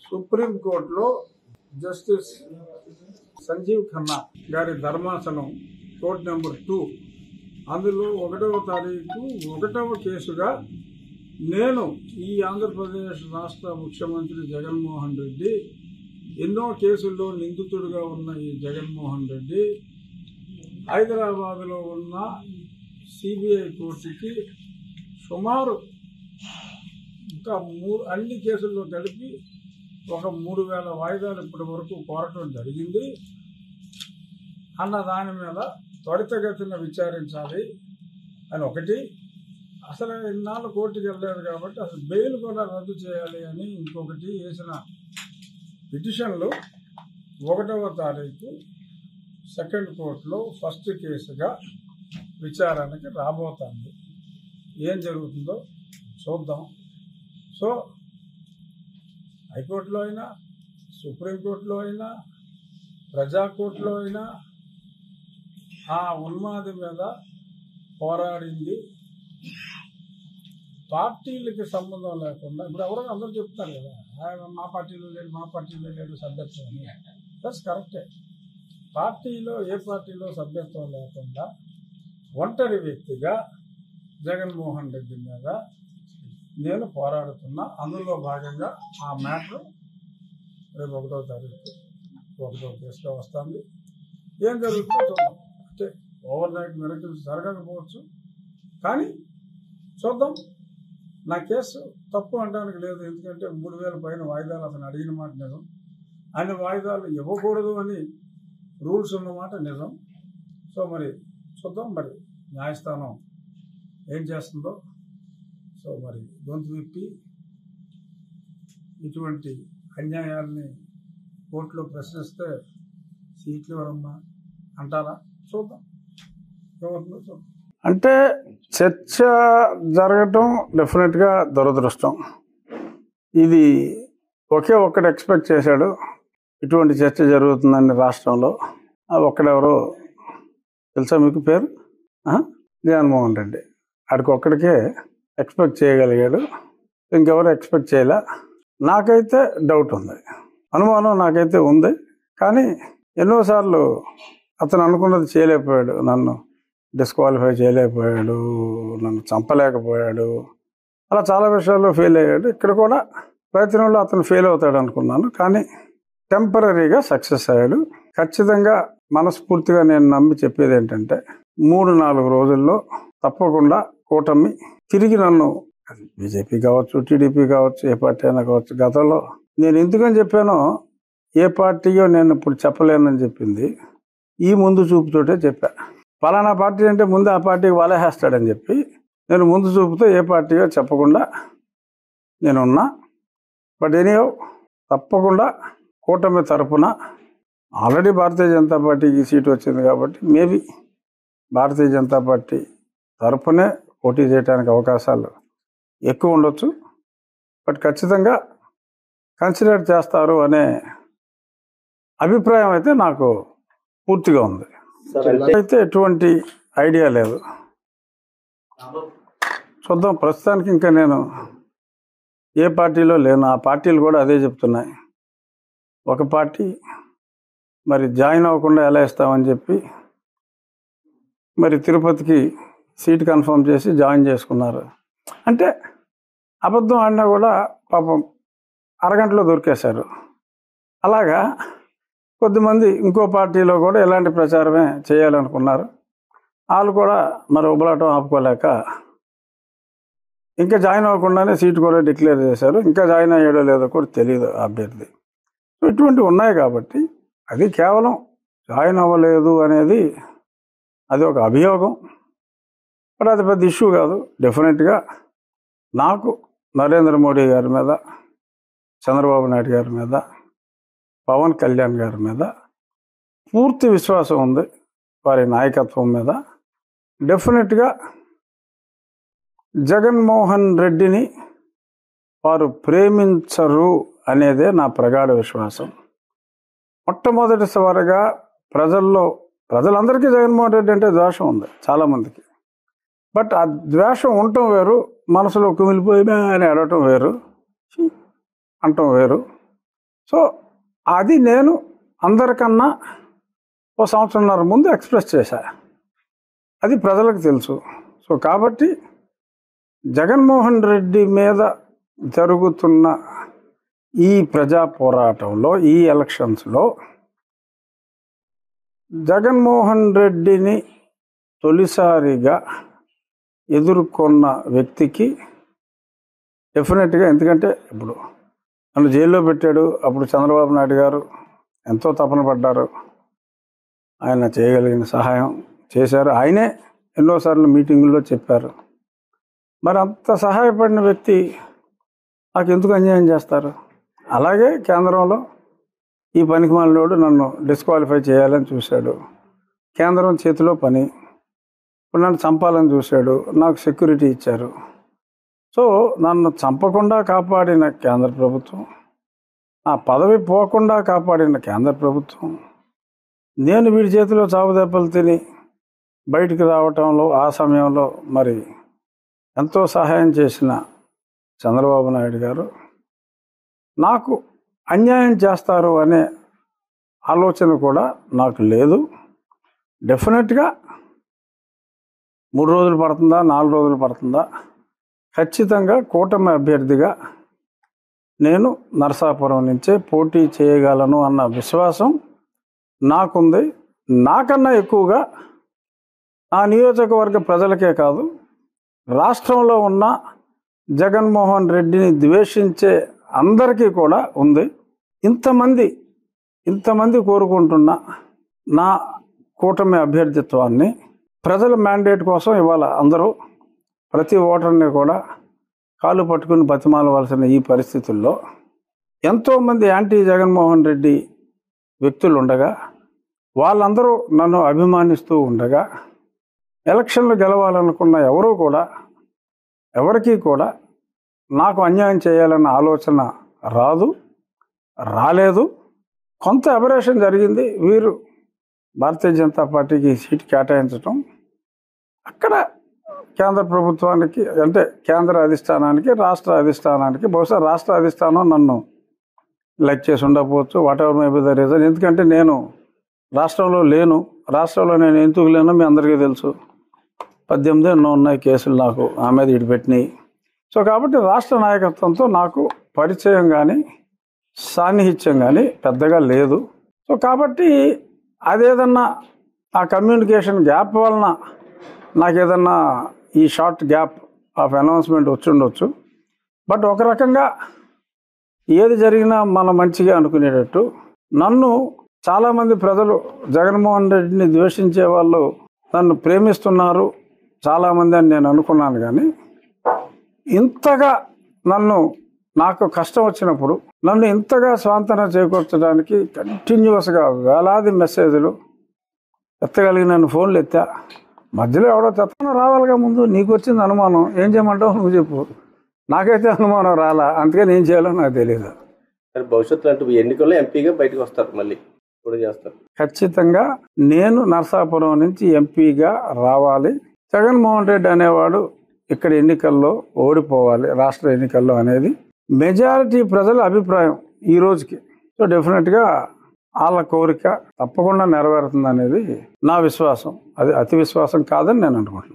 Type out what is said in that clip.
సుప్రీంకోర్టులో జస్టిస్ సంజీవ్ ఖన్నా గారి ధర్మాసనం కోర్టు నెంబర్ 2 అందులో 1వ తారీఖు 1వ కేసుగా నేను ఈ ఆంధ్రప్రదేశ్ రాష్ట్ర ముఖ్యమంత్రి జగన్మోహన్ రెడ్డి ఎన్నో కేసుల్లో నిందితుడిగా ఉన్న ఈ జగన్మోహన్ రెడ్డి హైదరాబాద్లో ఉన్న సిబిఐ కోర్టుకి సుమారు ఇంకా అన్ని కేసుల్లో కలిపి ఒక 3000 వాయిదాలు ఇప్పటి వరకు కోరటం జరిగింది అన్న దాని మీద త్వరితగతిన విచారించాలి అని ఒకటి, అసలు ఇన్నాళ్ళు కోర్టుకి వెళ్ళలేదు కాబట్టి అసలు బెయిల్ కూడా రద్దు చేయాలి అని ఇంకొకటి వేసిన పిటిషన్లు 1వ తారీఖు సెకండ్ కోర్టులో ఫస్ట్ కేసుగా విచారణకి రాబోతుంది. ఏం జరుగుతుందో చూద్దాం. సో హైకోర్టులో అయినా, సుప్రీంకోర్టులో అయినా, ప్రజాకోర్టులో అయినా ఆ ఉన్మాది మీద పోరాడింది పార్టీలకి సంబంధం లేకుండా. ఇప్పుడు ఎవరైనా అందరూ చెప్తారు కదా, మా పార్టీలో లేడు సభ్యత్వం అని. దట్స్ కరెక్టే. ఏ పార్టీలో సభ్యత్వం లేకుండా ఒంటరి వ్యక్తిగా జగన్మోహన్ రెడ్డి మీద నేను పోరాడుతున్నా. అందులో భాగంగా ఆ మ్యాటర్ రేపు 1వ తారీఖు 1వ కేసులో వస్తుంది. ఏం జరుగుతుందో చూద్దాం. అంటే ఓవర్ నైట్ మిరకిల్స్ జరగకపోవచ్చు, కానీ చూద్దాం. నా కేసు తప్పు అనడానికి లేదు, ఎందుకంటే 3000 పైన వాయిదాలు అతను అడిగిన మాట నిజం. అన్ని వాయిదాలు ఇవ్వకూడదు అని రూల్స్ ఉన్నమాట నిజం. సో మరి చూద్దాం మరి న్యాయస్థానం ఏం చేస్తుందో. సో మరి గొంతు విప్పి ఇటువంటి అన్యాయాల్ని కోర్టులో ప్రశ్నిస్తే సీట్లు ఎవరమ్మా అంటారా? చూద్దాం ఏమవుతుందో చూద్దాం. అంటే చర్చ జరగటం డెఫినెట్గా దురదృష్టం. ఇది ఒక్కడు ఎక్స్పెక్ట్ చేశాడు ఇటువంటి చర్చ జరుగుతుందని రాష్ట్రంలో. ఒక్కడెవరో తెలుసా మీకు? పేరు జగన్మోహన్ రెడ్డి. ఆడికి ఒక్కడికే ఎక్స్పెక్ట్ చేయగలిగాడు, ఇంకెవరు ఎక్స్పెక్ట్ చేయలే. నాకైతే డౌట్ ఉంది, అనుమానం నాకైతే ఉంది. కానీ ఎన్నోసార్లు అతను అనుకున్నది చేయలేకపోయాడు. నన్ను డిస్క్వాలిఫై చేయలేకపోయాడు, నన్ను చంపలేకపోయాడు, అలా చాలా విషయాల్లో ఫెయిల్ అయ్యాడు. ఇక్కడ కూడా ప్రయత్నంలో అతను ఫెయిల్ అవుతాడు అనుకున్నాను, కానీ టెంపరీగా సక్సెస్ అయ్యాడు. ఖచ్చితంగా మనస్ఫూర్తిగా నేను నమ్మి చెప్పేది ఏంటంటే 3-4 రోజుల్లో తప్పకుండా కూటమి తిరిగి నన్ను, బీజేపీ కావచ్చు, టీడీపీ కావచ్చు, ఏ పార్టీ అయినా కావచ్చు, గతంలో నేను ఎందుకని చెప్పానో ఏ పార్టీయో నేను ఇప్పుడు చెప్పలేనని చెప్పింది ఈ ముందు చూపుతోటే చెప్పా. పలానా పార్టీ అంటే ముందు ఆ పార్టీకి వలేసేస్తాడని చెప్పి నేను ముందు చూపుతో ఏ పార్టీయో చెప్పకుండా నేనున్నా. బట్ ఎనీహౌ తప్పకుండా కూటమి తరపున ఆల్రెడీ భారతీయ జనతా పార్టీకి సీటు వచ్చింది కాబట్టి మేబీ భారతీయ జనతా పార్టీ తరపునే పోటీ చేయడానికి అవకాశాలు ఎక్కువ ఉండొచ్చు. బట్ ఖచ్చితంగా కన్సిడర్ చేస్తారు అనే అభిప్రాయం అయితే నాకు పూర్తిగా ఉంది. అయితే ఎటువంటి ఐడియా లేదు, చూద్దాం. ప్రస్తుతానికి ఇంకా నేను ఏ పార్టీలో లేను. ఆ పార్టీలు కూడా అదే చెప్తున్నాయి. ఒక పార్టీ మరి జాయిన్ అవ్వకుండా ఎలా ఇస్తామని చెప్పి మరి తిరుపతికి సీట్ కన్ఫర్మ్ చేసి జాయిన్ చేసుకున్నారు. అంటే అబద్ధం ఆడినా కూడా పాపం అరగంటలో దొరికేశారు. అలాగా కొద్దిమంది ఇంకో పార్టీలో కూడా ఇలాంటి ప్రచారమే చేయాలనుకున్నారు. వాళ్ళు కూడా మరి ఉబలాటం ఆపుకోలేక ఇంకా జాయిన్ అవ్వకుండానే సీటు కూడా డిక్లేర్ చేశారు. ఇంకా జాయిన్ అయ్యాడో లేదో కూడా తెలియదు అభ్యర్థి. ఇటువంటివి ఉన్నాయి కాబట్టి అది కేవలం జాయిన్ అవ్వలేదు అనేది అది ఒక అభియోగం. బట్ అది పెద్ద ఇష్యూ కాదు. డెఫినెట్గా నాకు నరేంద్ర మోడీ గారి మీద, చంద్రబాబు నాయుడు గారి మీద, పవన్ కళ్యాణ్ గారి మీద పూర్తి విశ్వాసం ఉంది. వారి నాయకత్వం మీద డెఫినెట్గా జగన్మోహన్ రెడ్డిని వారు ప్రేమించరు అనేదే నా ప్రగాఢ విశ్వాసం. మొట్టమొదటిసారిగా ప్రజలందరికీ జగన్మోహన్ రెడ్డి అంటే ద్వేషం ఉంది చాలామందికి. బట్ ఆ ద్వేషం ఉండటం వేరు, మనసులో కుమిలిపోయినా అని అడగటం వేరు, అంటం వేరు. సో అది నేను అందరికన్నా ఓ సంవత్సరంన్నర ముందు ఎక్స్ప్రెస్ చేశా. అది ప్రజలకు తెలుసు. సో కాబట్టి జగన్మోహన్ రెడ్డి మీద జరుగుతున్న ఈ ప్రజా పోరాటంలో, ఈ ఎలక్షన్స్లో జగన్మోహన్ రెడ్డిని తొలిసారిగా ఎదుర్కొన్న వ్యక్తికి డెఫినెట్గా, ఎందుకంటే ఇప్పుడు నన్ను జైల్లో పెట్టాడు, అప్పుడు చంద్రబాబు నాయుడు గారు ఎంతో తపన పడ్డారు, ఆయన చేయగలిగిన సహాయం చేశారు, ఆయనే ఎన్నోసార్లు మీటింగుల్లో చెప్పారు. మరి అంత సహాయపడిన వ్యక్తి నాకు ఎందుకు అన్యాయం చేస్తారు? అలాగే కేంద్రంలో ఈ పనికిమాలినోడు నన్ను డిస్క్వాలిఫై చేయాలని చూశాడు, కేంద్రం చేతిలో పని, ఇప్పుడు నన్ను చంపాలని చూశాడు, నాకు సెక్యూరిటీ ఇచ్చారు. సో నన్ను చంపకుండా కాపాడిన కేంద్ర ప్రభుత్వం, ఆ పదవి పోకుండా కాపాడిన కేంద్ర ప్రభుత్వం, నేను వీడి చేతిలో చావు దెబ్బలు తిని బయటికి రావటంలో ఆ సమయంలో మరి ఎంతో సహాయం చేసిన చంద్రబాబు నాయుడు గారు నాకు అన్యాయం చేస్తారు అనే ఆలోచన కూడా నాకు లేదు. డెఫినెట్గా 3 రోజులు పడుతుందా, 4 రోజులు పడుతుందా, ఖచ్చితంగా కూటమి అభ్యర్థిగా నేను నరసాపురం నుంచే పోటీ చేయగలను అన్న విశ్వాసం నాకుంది. నాకన్నా ఎక్కువగా ఆ నియోజకవర్గ ప్రజలకే కాదు, రాష్ట్రంలో ఉన్న జగన్మోహన్ రెడ్డిని ద్వేషించే అందరికీ కూడా ఉంది. ఇంతమంది కోరుకుంటున్న నా కూటమి అభ్యర్థిత్వాన్ని ప్రజల మ్యాండేట్ కోసం ఇవాళ అందరూ ప్రతి ఓటర్ని కూడా కాలు పట్టుకుని బతిమాలవలసిన ఈ పరిస్థితుల్లో ఎంతోమంది యాంటీ జగన్మోహన్ రెడ్డి వ్యక్తులు ఉండగా, వాళ్ళందరూ నన్ను అభిమానిస్తూ ఉండగా, ఎలక్షన్లు గెలవాలనుకున్న ఎవరికీ కూడా నాకు అన్యాయం చేయాలన్న ఆలోచన రాలేదు. కొంత అబరేషన్ జరిగింది. వీరు భారతీయ జనతా పార్టీకి సీటు కేటాయించడం, అక్కడ కేంద్ర ప్రభుత్వానికి, అంటే కేంద్ర అధిష్టానానికి, రాష్ట్ర అధిష్టానానికి, బహుశా రాష్ట్ర అధిష్టానం నన్ను లైక్ చేసి ఉండకపోవచ్చు, what ever may be the reason. ఎందుకంటే నేను రాష్ట్రంలో లేను. రాష్ట్రంలో నేను ఎందుకు లేనో మీ అందరికీ తెలుసు. 18 ఎన్నో ఉన్నాయి కేసులు నాకు ఆ మీద ఇడిపెట్టినాయి. సో కాబట్టి రాష్ట్ర నాయకత్వంతో నాకు పరిచయం కానీ సాన్నిహిత్యం కానీ పెద్దగా లేదు. సో కాబట్టి అదేదన్నా ఆ కమ్యూనికేషన్ గ్యాప్ వలన నాకేదన్నా ఈ షార్ట్ గ్యాప్ ఆఫ్ అనౌన్స్మెంట్ వచ్చుండొచ్చు. బట్ ఒక రకంగా ఏది జరిగినా మన మంచిగా అనుకునేటట్టు, నన్ను చాలామంది ప్రజలు జగన్మోహన్ రెడ్డిని ద్వేషించే వాళ్ళు నన్ను ప్రేమిస్తున్నారు చాలామంది అని నేను అనుకున్నాను. కానీ ఇంతగా నాకు కష్టం వచ్చినప్పుడు నన్ను ఇంతగా స్వాంతన చేకూర్చడానికి కంటిన్యూస్గా వేలాది మెసేజ్లు ఎత్తగలిగి నన్ను ఫోన్లు ఎత్తా. మధ్యలో ఎవడో చెత్తన రావాలిగా, ముందు నీకు వచ్చింది అనుమానం, ఏం చేయమంటావు నువ్వు చెప్పు. నాకైతే అనుమానం రాలా, అందుకని ఏం చేయాలో నాకు తెలియదు. భవిష్యత్తులో అంటే ఎన్నికల్లో ఎంపీగా బయటకు వస్తారు, మళ్ళీ కూడా చేస్తారు. ఖచ్చితంగా నేను నరసాపురం నుంచి ఎంపీగా రావాలి. జగన్మోహన్ రెడ్డి అనేవాడు ఇక్కడ ఎన్నికల్లో ఓడిపోవాలి, రాష్ట్ర ఎన్నికల్లో అనేది మెజారిటీ ప్రజల అభిప్రాయం ఈ రోజుకి. సో డెఫినెట్గా వాళ్ళ కోరిక తప్పకుండా నెరవేరుతుంది అనేది నా విశ్వాసం. అది అతి విశ్వాసం కాదని నేను అనుకుంటున్నాను.